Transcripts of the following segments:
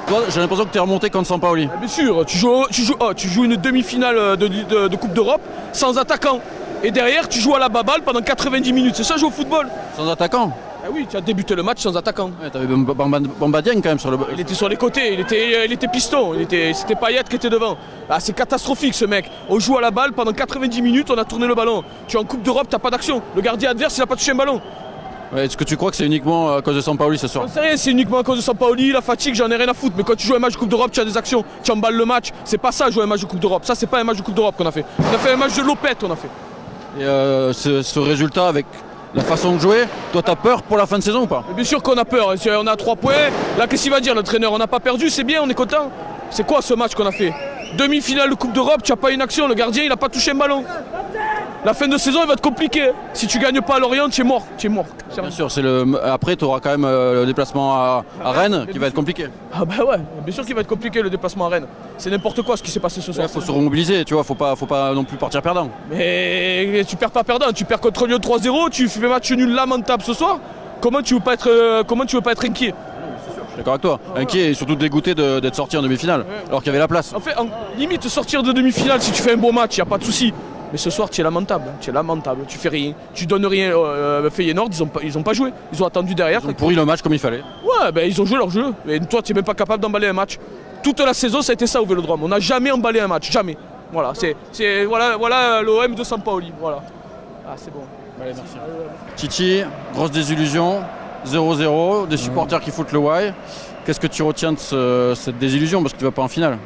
Toi, j'ai l'impression que tu es remonté contre Sampaoli. Bien sûr, tu joues une demi-finale de Coupe d'Europe sans attaquant. Et derrière, tu joues à la baballe pendant 90 minutes. C'est ça, jouer au football. Sans attaquant. Ah oui, tu as débuté le match sans attaquant. Ouais, t'avais Bamba Dieng quand même sur le... Il était sur les côtés, il était piston, c'était Payet qui était devant. Ah, c'est catastrophique ce mec. On joue à la balle pendant 90 minutes, on a tourné le ballon. Tu es en Coupe d'Europe, t'as pas d'action. Le gardien adverse, il a pas touché un ballon. Ouais, est-ce que tu crois que c'est uniquement à cause de Sampaoli ce soir? J'en sais rien, c'est uniquement à cause de Sampaoli, la fatigue, j'en ai rien à foutre. Mais quand tu joues un match de Coupe d'Europe, tu as des actions, tu emballes le match. C'est pas ça jouer un match de Coupe d'Europe. Ça, c'est pas un match de Coupe d'Europe qu'on a fait. On a fait un match de lopette, on a fait. Et ce résultat avec la façon de jouer, toi t'as peur pour la fin de saison ou pas? Mais bien sûr qu'on a peur, on a 3 points. Là, qu'est-ce qu'il va dire l'entraîneur? On n'a pas perdu, c'est bien, on est content. C'est quoi ce match qu'on a fait? Demi-finale de Coupe d'Europe, tu n'as pas une action, le gardien il n'a pas touché un ballon. La fin de saison, il va être compliqué. Si tu gagnes pas à Lorient, tu es mort. Bien sûr, après tu auras quand même le déplacement à Rennes qui va être compliqué. Ah bah ouais, bien sûr qu'il va être compliqué le déplacement à Rennes. C'est n'importe quoi ce qui s'est passé ce soir. Il faut se remobiliser, tu vois, faut pas non plus partir perdant. Mais tu perds pas perdant, tu perds contre Lyon 3-0, tu fais match nul lamentable ce soir. Comment tu veux pas être inquiet? Je suis d'accord avec toi. Inquiet et surtout dégoûté d'être sorti en demi-finale, alors qu'il y avait la place. En fait, limite sortir de demi-finale si tu fais un bon match, il n'y a pas de souci. Mais ce soir, tu es lamentable, tu fais rien, tu donnes rien. Feyenoord, ils ont pas joué, ils ont attendu derrière. Ils ont pourri le match comme il fallait. Ouais, ben ils ont joué leur jeu. Et toi, tu n'es même pas capable d'emballer un match. Toute la saison, ça a été ça au Vélodrome. On n'a jamais emballé un match, jamais. Voilà, voilà l'OM de Sampaoli. Voilà. Ah, c'est bon. Allez, merci. Titi, grosse désillusion, 0-0, des supporters qui foutent le why. Qu'est-ce que tu retiens de cette désillusion parce que tu vas pas en finale?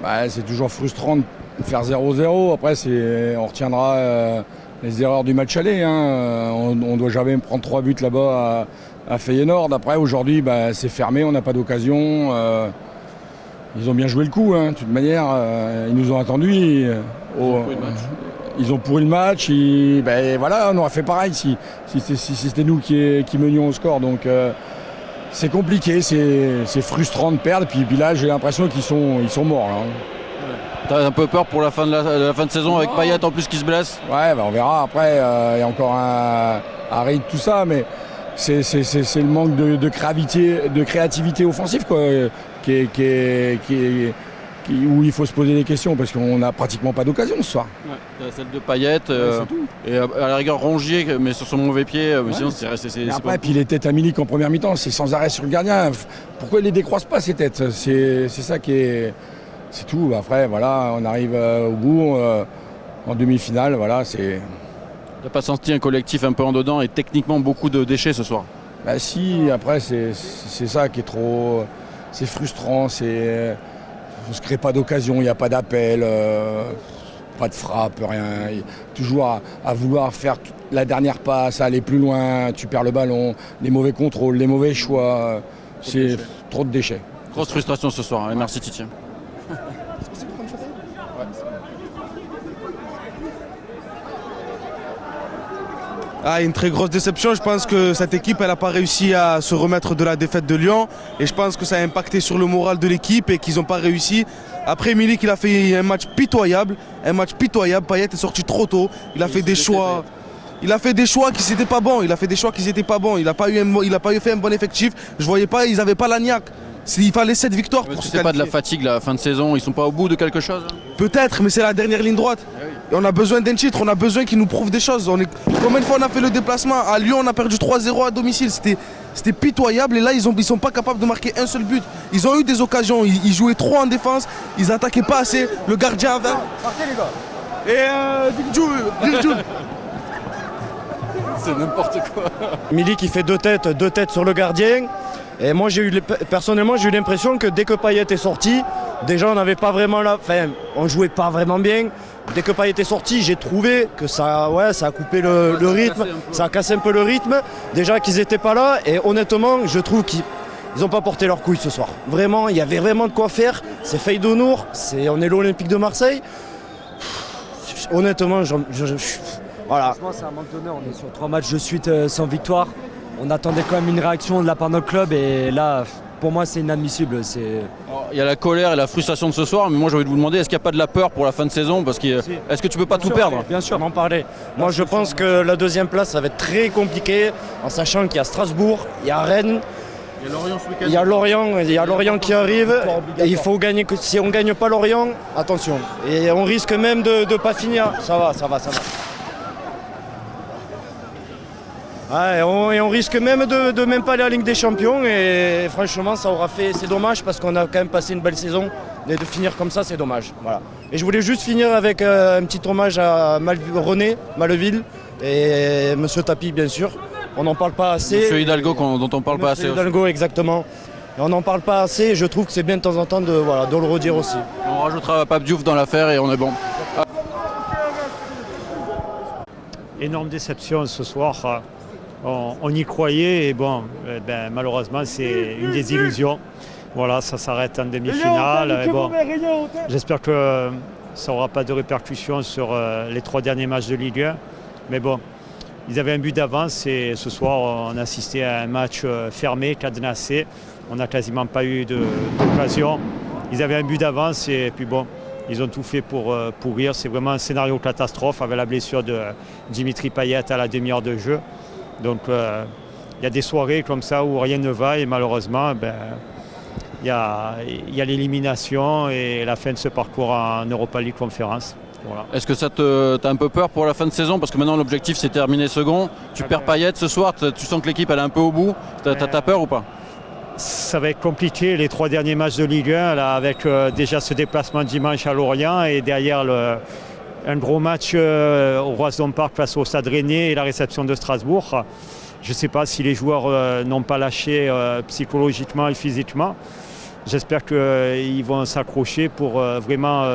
Bah, c'est toujours frustrant de faire 0-0. Après, on retiendra les erreurs du match aller. Hein. On ne doit jamais prendre 3 buts là-bas à Feyenoord. Après, aujourd'hui, bah, c'est fermé, on n'a pas d'occasion. Ils ont bien joué le coup, hein. De toute manière, ils nous ont attendus. Ils ont pourri le match. Ben, voilà, on aurait fait pareil si c'était nous qui menions au score. Donc c'est compliqué, c'est frustrant de perdre. Puis là, j'ai l'impression qu'ils sont morts. Là, hein. T'as un peu peur pour la fin de saison avec Payet en plus qui se blesse? Ouais, bah on verra. Après, il y a encore un Harit, tout ça, mais c'est le manque de créativité offensive quoi, où il faut se poser des questions parce qu'on n'a pratiquement pas d'occasion ce soir. Ouais, celle de Payet et à la rigueur Rongier, mais sur son mauvais pied. Ouais. Sinon, c'est après, puis les têtes à Milik en première mi-temps, c'est sans arrêt sur le gardien. Pourquoi il les décroise pas ces têtes? C'est ça qui est. C'est tout. Après, voilà, on arrive au bout, en demi-finale. Voilà, c'est. T'as pas senti un collectif un peu en dedans et techniquement beaucoup de déchets ce soir? Bah si. Après, c'est ça qui est trop. C'est frustrant. On ne se crée pas d'occasion. Il n'y a pas d'appel, pas de frappe, rien. Toujours à vouloir faire la dernière passe, à aller plus loin. Tu perds le ballon. Les mauvais contrôles, les mauvais choix. C'est trop de déchets. Grosse frustration ce soir. Ouais. Merci Titi. Une très grosse déception. Je pense que cette équipe elle n'a pas réussi à se remettre de la défaite de Lyon et je pense que ça a impacté sur le moral de l'équipe et qu'ils n'ont pas réussi. Après Milik il a fait un match pitoyable. Payet est sorti trop tôt. Il a fait des choix. Il a fait des choix qui n'étaient pas bons. Il n'a pas fait un bon effectif. Je voyais pas, ils n'avaient pas la niaque. Il fallait 7 victoires pour se qualifier. C'est pas de la fatigue la fin de saison, ils sont pas au bout de quelque chose? Peut-être, mais c'est la dernière ligne droite. Et on a besoin d'un titre, on a besoin qu'ils nous prouvent des choses. Combien de fois on a fait le déplacement? À Lyon, on a perdu 3-0 à domicile. C'était pitoyable et là, ils sont pas capables de marquer un seul but. Ils ont eu des occasions, ils jouaient trop en défense, ils attaquaient pas assez. Le gardien avait... Partez les gars. Et Diljou. C'est n'importe quoi. Milik qui fait deux têtes sur le gardien. Et moi, personnellement, j'ai eu l'impression que dès que Payet est sorti, déjà on n'avait pas vraiment on jouait pas vraiment bien. Dès que Payet est sorti, j'ai trouvé que ça a coupé le rythme, ça a cassé un peu le rythme. Déjà qu'ils n'étaient pas là et honnêtement, je trouve qu'ils n'ont pas porté leur couille ce soir. Vraiment, il y avait vraiment de quoi faire. C'est Feyenoord, on est l'Olympique de Marseille. Honnêtement, voilà. Franchement, c'est un manque d'honneur. On est sur 3 matchs de suite sans victoire. On attendait quand même une réaction de la part de notre club et là, pour moi, c'est inadmissible. Il y a la colère et la frustration de ce soir, mais moi j'ai envie de vous demander, est-ce qu'il n'y a pas de la peur pour la fin de saison? Parce que est-ce que tu peux pas tout perdre? Bien sûr, m'en parler. Moi je pense que la deuxième place, ça va être très compliqué, en sachant qu'il y a Strasbourg, il y a Rennes, Il y a Lorient qui arrive. Et il faut gagner. Si on ne gagne pas Lorient, attention. Et on risque même de ne pas finir. Ça va. Ouais, et on risque même de même pas aller à la Ligue des Champions. Et franchement, ça aura fait. C'est dommage parce qu'on a quand même passé une belle saison. Et de finir comme ça, c'est dommage. Voilà. Et je voulais juste finir avec un petit hommage à René Maleville et Monsieur Tapi, bien sûr. On n'en parle pas assez. Monsieur Hidalgo dont on parle pas assez. Monsieur Hidalgo, exactement. Et on n'en parle pas assez et je trouve que c'est bien de temps en temps de le redire aussi. On rajoutera Pape Diouf dans l'affaire et on est bon. Énorme déception ce soir. On y croyait et bon, malheureusement c'est une désillusion. Voilà, ça s'arrête en demi-finale. Bon, j'espère que ça n'aura pas de répercussions sur les 3 derniers matchs de Ligue 1. Mais bon, ils avaient un but d'avance et ce soir on a assisté à un match fermé, cadenassé. On n'a quasiment pas eu d'occasion. Ils avaient un but d'avance et puis bon, ils ont tout fait pour pourrir. C'est vraiment un scénario catastrophe avec la blessure de Dimitri Payet à la demi-heure de jeu. Donc il y a des soirées comme ça où rien ne va et malheureusement, il y a l'élimination et la fin de ce parcours en Europa League Conférence. Voilà. Est-ce que ça t'as un peu peur pour la fin de saison? Parce que maintenant l'objectif c'est terminer second. Tu perds Payet ce soir, tu sens que l'équipe elle est un peu au bout. T'as peur ou pas? Ça va être compliqué les 3 derniers matchs de Ligue 1 là, avec déjà ce déplacement dimanche à Lorient et derrière un gros match au Roison Park face au Stade Rennais et la réception de Strasbourg. Je ne sais pas si les joueurs n'ont pas lâché psychologiquement et physiquement. J'espère qu'ils vont s'accrocher pour vraiment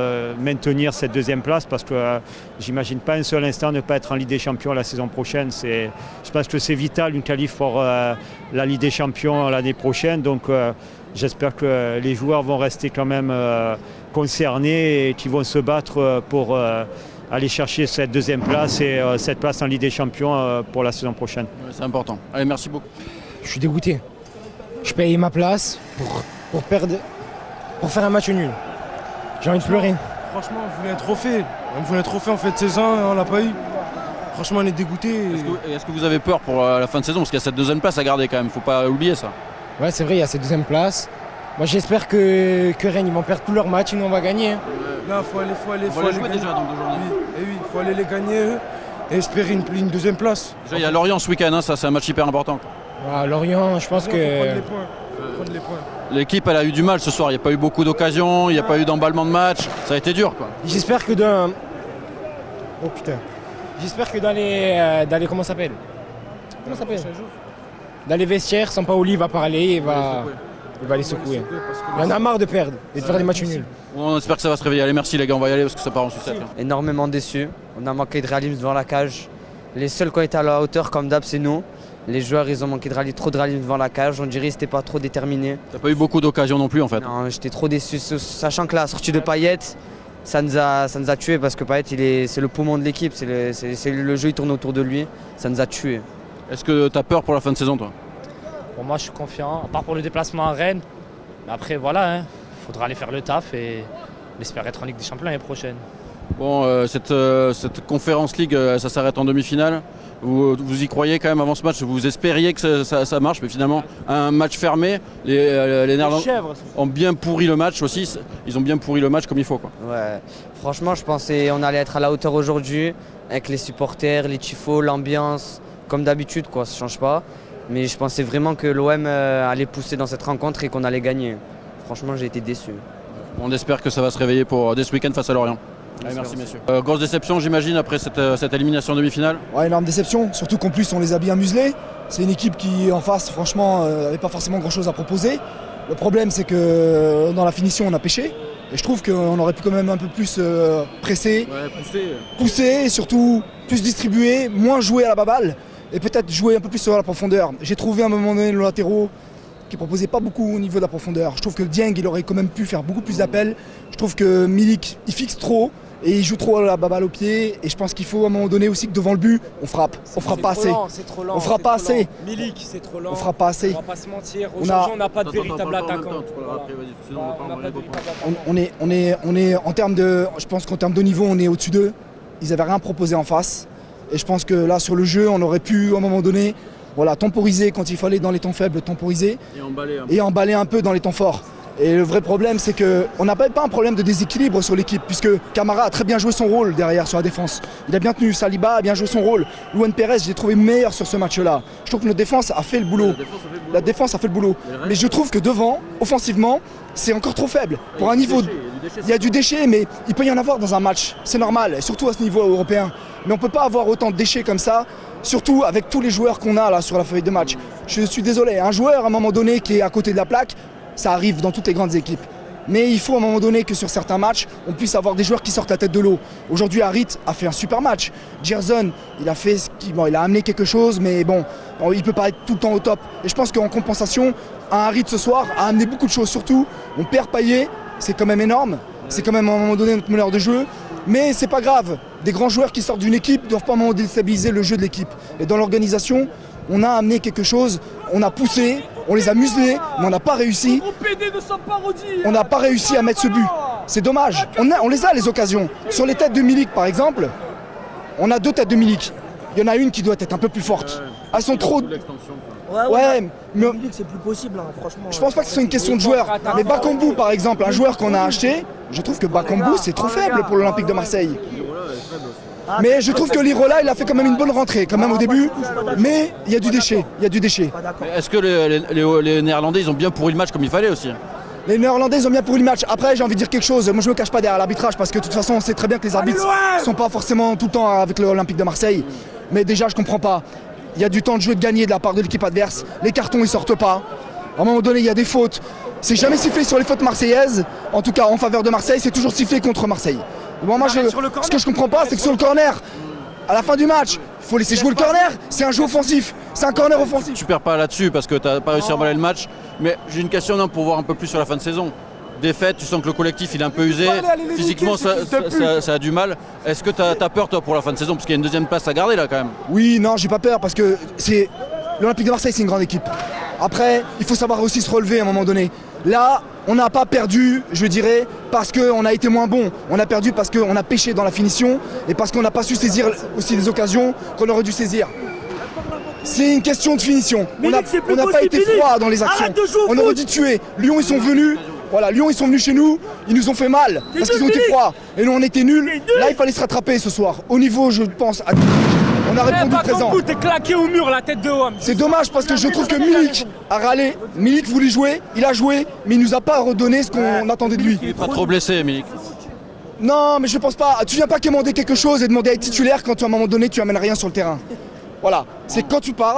maintenir cette 2e place parce que j'imagine pas un seul instant ne pas être en Ligue des Champions la saison prochaine. Je pense que c'est vital une qualif pour la Ligue des Champions l'année prochaine. Donc j'espère que les joueurs vont rester quand même concernés et qu'ils vont se battre pour aller chercher cette 2e place et cette place en Ligue des Champions pour la saison prochaine. Ouais, c'est important. Allez, merci beaucoup. Je suis dégoûté. Je paye ma place pour perdre, pour faire un match nul. J'ai envie de pleurer. Franchement, on voulait un trophée. On voulait un trophée en fin de saison et on l'a pas eu. Franchement, on est dégoûté. Est-ce que vous avez peur pour la fin de saison? Parce qu'il y a cette 2e place à garder quand même, faut pas oublier ça. Ouais, c'est vrai, il y a cette 2e place. Moi, j'espère que Rennes, ils vont perdre tous leurs matchs et nous, on va gagner. Là, faut aller jouer déjà donc aujourd'hui. Oui, il faut aller les gagner eux, et espérer une 2e place. Déjà, il y a Lorient ce week-end, ça c'est un match hyper important. Lorient, je pense que... Prendre les points. L'équipe elle a eu du mal ce soir, il n'y a pas eu beaucoup d'occasions, il n'y a pas eu d'emballement de match, ça a été dur quoi. J'espère que dans... Oh putain. J'espère que dans les... Comment ça s'appelle? Dans les vestiaires, Sampaoli va parler, il va les secouer. Il en a marre de perdre et de faire des matchs nuls. On espère que ça va se réveiller. Allez, merci les gars, on va y aller parce que ça part en sucette. Énormément déçu, on a manqué de réalisme devant la cage. Les seuls qui ont été à la hauteur comme d'hab c'est nous. Les joueurs ils ont manqué trop de réalisme devant la cage, on dirait qu'ils n'étaient pas trop déterminés. T'as pas eu beaucoup d'occasions non plus en fait? Non, j'étais trop déçu, sachant que la sortie de Payet, ça nous a tués parce que Payet c'est le poumon de l'équipe, c'est le jeu il tourne autour de lui, ça nous a tués. Est-ce que t'as peur pour la fin de saison toi? Pour moi je suis confiant, à part pour le déplacement à Rennes. Mais après voilà, faudra aller faire le taf et on espère être en Ligue des Champions l'année prochaine. Bon, cette Conference League, ça s'arrête en demi-finale. Vous y croyez quand même avant ce match? Vous espériez que ça marche, mais finalement, un match fermé, les Néerlandais ont bien pourri le match aussi. Ils ont bien pourri le match comme il faut, quoi. Ouais, franchement, je pensais qu'on allait être à la hauteur aujourd'hui, avec les supporters, les tifos, l'ambiance, comme d'habitude, quoi, ça change pas. Mais je pensais vraiment que l'OM allait pousser dans cette rencontre et qu'on allait gagner. Franchement, j'ai été déçu. On espère que ça va se réveiller dès ce week-end face à Lorient. Allez, merci messieurs. Grosse déception j'imagine après cette élimination en demi-finale? Ouais, énorme déception, surtout qu'en plus on les a bien muselés. C'est une équipe qui en face franchement n'avait pas forcément grand chose à proposer. Le problème c'est que dans la finition on a pêché. Et je trouve qu'on aurait pu quand même un peu plus presser, pousser et surtout plus distribuer, moins jouer à la baballe et peut-être jouer un peu plus sur la profondeur. J'ai trouvé à un moment donné le latéraux qui ne proposait pas beaucoup au niveau de la profondeur. Je trouve que Dieng il aurait quand même pu faire beaucoup plus d'appels. Je trouve que Milik il fixe trop. Et il joue trop la baballe au pied et je pense qu'il faut à un moment donné aussi que devant le but, on frappe. On frappe pas assez. On frappe pas assez. Milik, c'est trop lent. On frappe pas assez. On va pas se mentir. Aujourd'hui, on n'a pas de véritable attaquant. On est en termes de, je pense qu'en termes de niveau, on est au-dessus d'eux. Ils avaient rien proposé en face. Et je pense que là, sur le jeu, on aurait pu à un moment donné Voilà, temporiser quand il fallait dans les temps faibles, temporiser et emballer un peu dans les temps forts. Et le vrai problème, c'est qu'on n'a pas un problème de déséquilibre sur l'équipe, puisque Camara a très bien joué son rôle derrière sur la défense. Il a bien tenu, Saliba a bien joué son rôle. Luan Pérez, je l'ai trouvé meilleur sur ce match-là. Je trouve que notre défense a fait le boulot. La défense a fait le boulot. Mais je trouve que devant, offensivement, c'est encore trop faible. Pour un niveau, il y a du déchet, mais il peut y en avoir dans un match. C'est normal, surtout à ce niveau européen. Mais on ne peut pas avoir autant de déchets comme ça, surtout avec tous les joueurs qu'on a là sur la feuille de match. Je suis désolé, un joueur à un moment donné qui est à côté de la plaque, ça arrive dans toutes les grandes équipes. Mais il faut à un moment donné que sur certains matchs, on puisse avoir des joueurs qui sortent la tête de l'eau. Aujourd'hui, Harit a fait un super match. Gerson, il a amené quelque chose, mais bon, il ne peut pas être tout le temps au top. Et je pense qu'en compensation, un Harit ce soir a amené beaucoup de choses. Surtout, on perd Payet, c'est quand même énorme. C'est quand même à un moment donné notre meneur de jeu. Mais c'est pas grave. Des grands joueurs qui sortent d'une équipe ne doivent pas à un moment déstabiliser le jeu de l'équipe. Et dans l'organisation, on a amené quelque chose, on a poussé, on les a muselés, mais on n'a pas réussi. On n'a pas réussi à mettre ce but. C'est dommage. On les a les occasions. Sur les têtes de Milik par exemple, on a 2 têtes de Milik. Il y en a une qui doit être un peu plus forte. Elles sont trop. Ouais, mais c'est plus possible, hein, franchement. Je pense pas que ce soit une question de joueur. Mais Bakambu par exemple, un joueur qu'on a acheté, je trouve que Bakambu c'est trop faible pour l'Olympique de Marseille. Mais je trouve que Lirola, il a fait quand même une bonne rentrée, quand même au début. Mais il y a du déchet, Est-ce que les Néerlandais, ils ont bien pourri le match comme il fallait aussi? Les Néerlandais, ils ont bien pourri le match. Après, j'ai envie de dire quelque chose. Moi, je me cache pas derrière l'arbitrage parce que de toute façon, on sait très bien que les arbitres sont pas forcément tout le temps avec l'Olympique de Marseille. Mais déjà, je comprends pas. Il y a du temps de jeu de gagner de la part de l'équipe adverse. Les cartons, ils sortent pas. À un moment donné, il y a des fautes. C'est jamais sifflé sur les fautes marseillaises. En tout cas, en faveur de Marseille, c'est toujours sifflé contre Marseille. Bon, moi, ce que je comprends pas, c'est que sur le corner, à la fin du match, il faut laisser jouer le corner. C'est un jeu offensif. C'est un corner offensif. Tu perds pas là-dessus parce que tu n'as pas réussi à emballer le match. Mais j'ai une question pour voir un peu plus sur la fin de saison. Défaite, tu sens que le collectif il est un peu usé. Physiquement, ça a du mal. Est-ce que tu as peur, toi, pour la fin de saison? Parce qu'il y a une deuxième place à garder là quand même. Oui, non, j'ai pas peur parce que l'Olympique de Marseille, c'est une grande équipe. Après, il faut savoir aussi se relever à un moment donné. Là, on n'a pas perdu, je dirais, parce qu'on a été moins bon. On a perdu parce qu'on a pêché dans la finition et parce qu'on n'a pas su saisir aussi les occasions qu'on aurait dû saisir. C'est une question de finition. On n'a pas été froid dans les actions. On aurait dû tuer. Lyon, ils sont venus. Voilà, Lyon, ils sont venus chez nous. Ils nous ont fait mal parce qu'ils ont été froids. Et nous, on était nuls. Là, il fallait se rattraper ce soir. Au niveau, je pense, on a répondu présent. T'es claqué au mur, la tête de homme. C'est dommage parce que je trouve que Milik a râlé. Milik voulait jouer, il a joué, mais il nous a pas redonné ce qu'on attendait de lui. Il n'est pas trop blessé, Milik. Non, mais je pense pas. Tu viens pas quémander quelque chose et demander à être titulaire quand à un moment donné tu amènes rien sur le terrain. Voilà, c'est quand tu parles.